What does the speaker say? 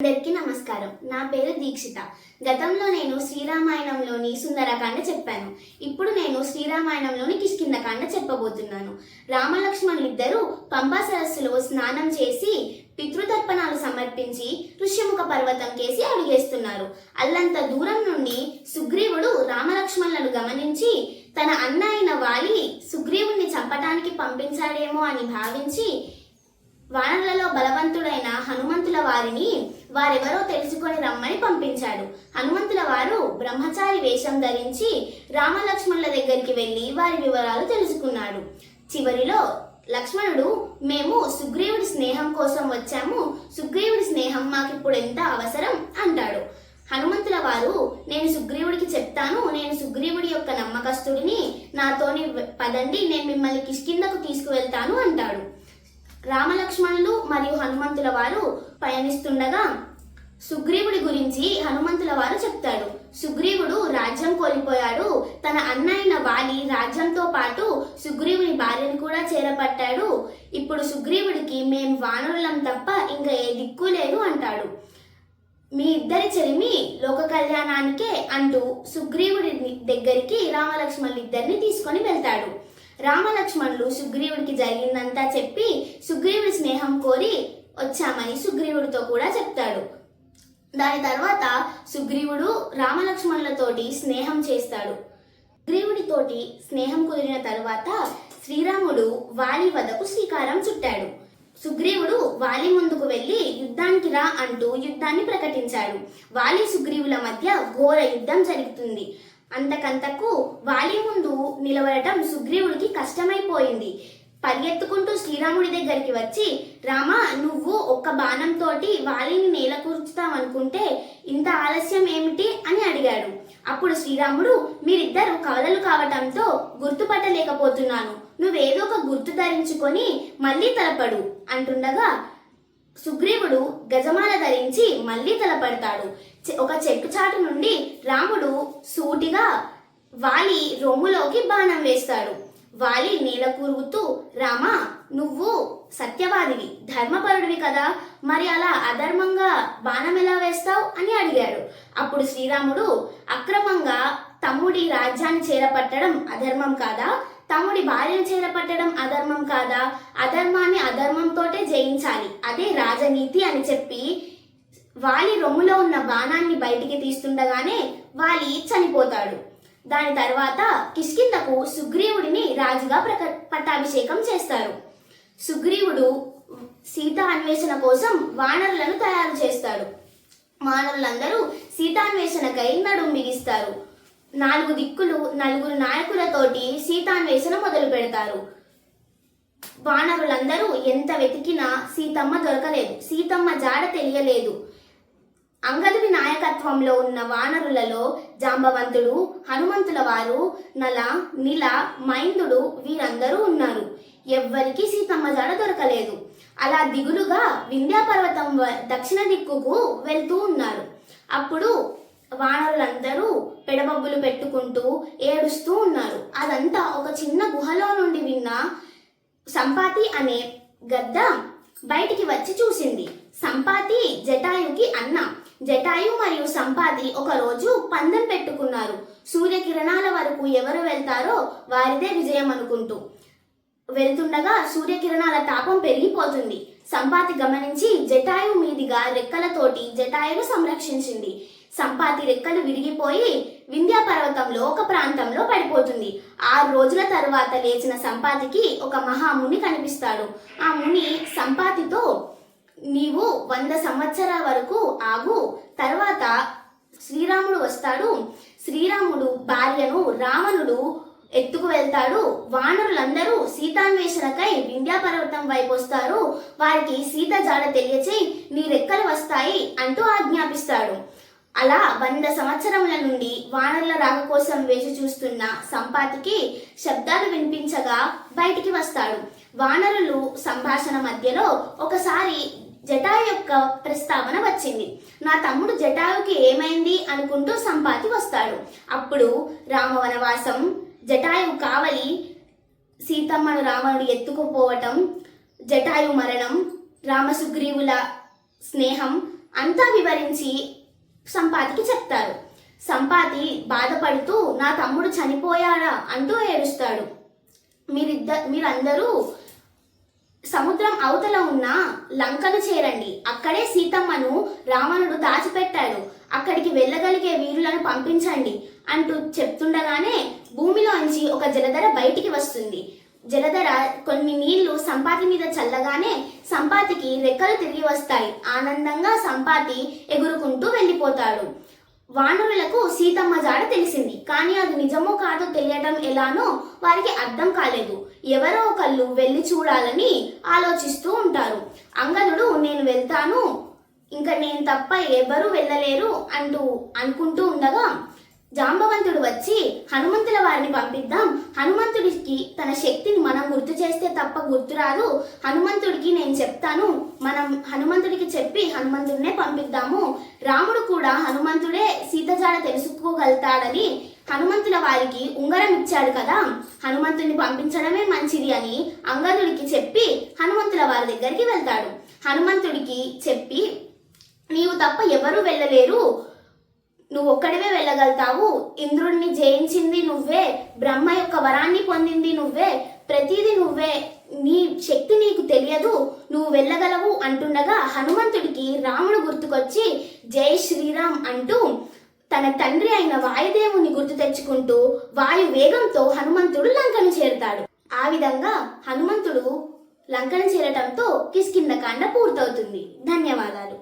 అందరికీ నమస్కారం. నా పేరు దీక్షిత. గతంలో నేను శ్రీరామాయణంలోని సుందరకాండ చెప్పాను. ఇప్పుడు నేను శ్రీరామాయణంలోని కిష్కింధకాండ చెప్పబోతున్నాను. రామలక్ష్మణులిద్దరూ పంపా సరస్సులో స్నానం చేసి పితృతర్పణాలు సమర్పించి ఋష్యముఖ పర్వతం కేసి అడుగేస్తున్నారు. అల్లంత దూరం నుండి సుగ్రీవుడు రామలక్ష్మణులను గమనించి తన అన్న అయిన వాలి సుగ్రీవుణ్ణి చంపటానికి పంపించాడేమో అని భావించి వానరులలో బలవంతుడైన హనుమంతుల వారిని వారెవరో తెలుసుకొని రమ్మని పంపించాడు. హనుమంతుల వారు బ్రహ్మచారి వేషం ధరించి రామలక్ష్మణుల దగ్గరికి వెళ్ళి వారి వివరాలు తెలుసుకున్నాడు. చివరిలో లక్ష్మణుడు, మేము సుగ్రీవుడి స్నేహం కోసం వచ్చాము, సుగ్రీవుడి స్నేహం మాకిప్పుడు ఎంత అవసరం అంటాడు. హనుమంతుల వారు, నేను సుగ్రీవుడికి చెప్తాను, నేను సుగ్రీవుడి యొక్క నమ్మకస్తుడిని, నాతోని పదండి, నేను మిమ్మల్ని కిష్కింధకు తీసుకువెళ్తాను అంటాడు. రామలక్ష్మణులు మరియు హనుమంతుల వారు పయనిస్తుండగా సుగ్రీవుడి గురించి హనుమంతుల వారు చెప్తాడు. సుగ్రీవుడు రాజ్యం కోల్పోయాడు, తన అన్న అయిన వాలి రాజ్యంతో పాటు సుగ్రీవుని భార్యను కూడా చేరపట్టాడు. ఇప్పుడు సుగ్రీవుడికి మేం వానరులం తప్ప ఇంకా ఏ దిక్కు లేదు అంటాడు. మీ ఇద్దరి చెలిమి లోక కళ్యాణానికే అంటూ సుగ్రీవుడి దగ్గరికి రామలక్ష్మణులు ఇద్దరిని తీసుకొని వెళ్తాడు. రామలక్ష్మణులు సుగ్రీవుడికి జరిగిందంతా చెప్పి సుగ్రీవుడి స్నేహం కోరి వచ్చామని సుగ్రీవుడితో కూడా చెప్తాడు. దాని తర్వాత సుగ్రీవుడు రామలక్ష్మణులతోటి స్నేహం చేస్తాడు. సుగ్రీవుడితోటి స్నేహం కుదిరిన తర్వాత శ్రీరాముడు వాలి వద్దకు శ్రీకారం చుట్టాడు. సుగ్రీవుడు వాలి ముందుకు వెళ్ళి యుద్ధానికి రా అంటూ యుద్ధాన్ని ప్రకటించాడు. వాలి సుగ్రీవుల మధ్య ఘోర యుద్ధం జరుగుతుంది. అంతకంతకు వాలి ముందు నిలబడటం సుగ్రీవుడికి కష్టమైపోయింది. పరిగెత్తుకుంటూ శ్రీరాముడి దగ్గరికి వచ్చి, రామ, నువ్వు ఒక్క బాణంతోటి వాలిని నేల కూర్చుతావనుకుంటే ఇంత ఆలస్యం ఏమిటి అని అడిగాడు. అప్పుడు శ్రీరాముడు, మీరిద్దరు కవలలు కావటంతో గుర్తుపట్టలేకపోతున్నాను, నువ్వేదో ఒక గుర్తు ధరించుకొని మళ్ళీ తలపడు అంటుండగా సుగ్రీవుడు గజమాల ధరించి మళ్ళీ తలపడతాడు. ఒక చెట్టు చాటు నుండి రాముడు సూటిగా వాలి రొమ్ములోకి బాణం వేస్తాడు. వాలి నేల కూరుగుతూ, రామ, నువ్వు సత్యవాదివి, ధర్మపరుడివి కదా, మరి అలా అధర్మంగా బాణం ఎలా వేస్తావు అని అడిగాడు. అప్పుడు శ్రీరాముడు, అక్రమంగా తమ్ముడి రాజ్యాన్ని చేరపట్టడం అధర్మం కాదా, తమ్ముడి భార్యను చేరపట్టడం అధర్మం కాదా, అధర్మాన్ని అధర్మంతోటే జయించాలి, అదే రాజనీతి అని చెప్పి వాలి రొమ్ములో ఉన్న బాణాన్ని బయటికి తీస్తుండగానే వాలి చనిపోతాడు. దాని తర్వాత కిష్కింధకు సుగ్రీవుడిని రాజుగా పట్టాభిషేకం చేస్తారు. సుగ్రీవుడు సీత అన్వేషణ కోసం వానరులను తయారు చేస్తాడు. వానరులందరూ సీతాన్వేషణకై నడుం బిగిస్తారు. 4 దిక్కులు 4 నాయకులతోటి సీతాన్వేషణ మొదలు పెడతారు. వానరులందరూ ఎంత వెతికినా సీతమ్మ దొరకలేదు, సీతమ్మ జాడ తెలియలేదు. అంగదుడి నాయకత్వంలో ఉన్న వానరులలో జాంబవంతుడు, హనుమంతుల వారు, నల, నిల, మైందుడు వీరందరూ ఉన్నారు. ఎవ్వరికి సీతమ్మ జాడ దొరకలేదు. అలా దిగులుగా వింధ్యాపర్వతం దక్షిణ దిక్కుకు వెళ్తూ ఉన్నారు. అప్పుడు వానరులందరూ పెడబొబ్బులు పెట్టుకుంటూ ఏడుస్తూ ఉన్నారు. అదంతా ఒక చిన్న గుహలో నుండి విన్న సంపాతి అనే గద్ద బయటికి వచ్చి చూసింది. సంపాతి జటాయుకి అన్న. జటాయు మరియు సంపాతి ఒక రోజు పందెం పెట్టుకున్నారు. సూర్యకిరణాల వరకు ఎవరు వెళ్తారో వారిదే విజయం అనుకుంటూ. వెళ్తుండగా సూర్యకిరణాల తాపం పెరిగిపోతుంది. సంపాతి గమనించి జటాయు మీదిగా రెక్కలతోటి జటాయును సంరక్షించింది. సంపాతి రెక్కలు విరిగిపోయి వింధ్యాపర్వతంలో ఒక ప్రాంతంలో పడిపోతుంది. 6 రోజుల తరువాత లేచిన సంపాతికి ఒక మహాముని కనిపిస్తాడు. ఆ ముని సంపాతితో, నీవు 100 సంవత్సరాల వరకు ఆగు, తర్వాత శ్రీరాముడు వస్తాడు, శ్రీరాముడు భార్యను రావణుడు ఎత్తుకు వెళ్తాడు, వానరులందరూ సీతాన్వేషణకై వింధ్యాపర్వతం వైపు వస్తారు, వారికి సీత జాడ తెలియచేయి, నీ రెక్కలు వస్తాయి అంటూ ఆజ్ఞాపిస్తాడు. అలా 100 సంవత్సరముల నుండి వానరుల రాక కోసం వేచి చూస్తున్న సంపాతికి శబ్దాలు వినిపించగా బయటికి వస్తాడు. వానరులు సంభాషణ మధ్యలో ఒకసారి జటాయు యొక్క ప్రస్తావన వచ్చింది. నా తమ్ముడు జటాయుకి ఏమైంది అనుకుంటూ సంపాతి వస్తాడు. అప్పుడు రామవనవాసం, జటాయు కావలి, సీతమ్మను రావణుడు ఎత్తుకుపోవటం, జటాయు మరణం, రామసుగ్రీవుల స్నేహం అంతా వివరించి సంపాతికి చెప్తారు. సంపాతి బాధపడుతూ నా తమ్ముడు చనిపోయాడా అంటూ ఏడుస్తాడు. మీరందరూ సముద్రం అవతల ఉన్న లంకను చేరండి, అక్కడే సీతమ్మను రావణుడు దాచిపెట్టాడు, అక్కడికి వెళ్ళగలిగే వీరులను పంపించండి అంటూ చెప్తుండగానే భూమిలోంచి ఒక జలధర బయటికి వస్తుంది. జలధర కొన్ని నీళ్లు సంపాతి మీద చల్లగానే సంపాతికి రెక్కలు తిరిగి వస్తాయి. ఆనందంగా సంపాతి ఎగురుకుంటూ వెళ్ళిపోతాడు. వానరులకు సీతమ్మ జాడ తెలిసింది, కానీ అది నిజమో కాదో తెలియడం ఎలానో వారికి అర్థం కాలేదు. ఎవరో ఒకళ్ళు వెళ్ళి చూడాలని ఆలోచిస్తూ ఉంటారు. అంగదుడు నేను వెళ్తాను, ఇంకా నేను తప్ప ఎవరూ వెళ్ళలేరు అనుకుంటూ ఉండగా జాంబవంతుడు వచ్చి హనుమంతుల వారిని పంపిద్దాం, హనుమంతుడికి తన శక్తిని మనం గుర్తు చేస్తే తప్ప గుర్తురాదు, హనుమంతుడికి నేను చెప్తాను, మనం హనుమంతుడికి చెప్పి హనుమంతుడినే పంపిద్దాము, రాముడు కూడా హనుమంతుడే సీతజాడ తెలుసుకోగలుగుతాడని హనుమంతుల వారికి ఉంగరం ఇచ్చాడు కదా, హనుమంతుడిని పంపించడమే మంచిది అని అంగదుడికి చెప్పి హనుమంతుల వారి దగ్గరికి వెళ్తాడు. హనుమంతుడికి చెప్పి నీవు తప్ప ఎవరూ వెళ్ళలేరు, నువ్వు ఒక్కడివే వెళ్ళగలుగుతావు, ఇంద్రుడిని జయించింది నువ్వే, బ్రహ్మ యొక్క వరాన్ని పొందింది నువ్వే, ప్రతిదీ నువ్వే, నీ శక్తి నీకు తెలియదు, నువ్వు వెళ్ళగలవు అంటుండగా హనుమంతుడికి రాముడు గుర్తుకొచ్చి జై శ్రీరామ్ అంటూ తన తండ్రి అయిన వాయుదేవుని గుర్తు తెచ్చుకుంటూ వాయు వేగంతో హనుమంతుడు లంకను చేరుతాడు. ఆ విధంగా హనుమంతుడు లంకను చేరటంతో కిష్కింధకాండ పూర్తవుతుంది. ధన్యవాదాలు.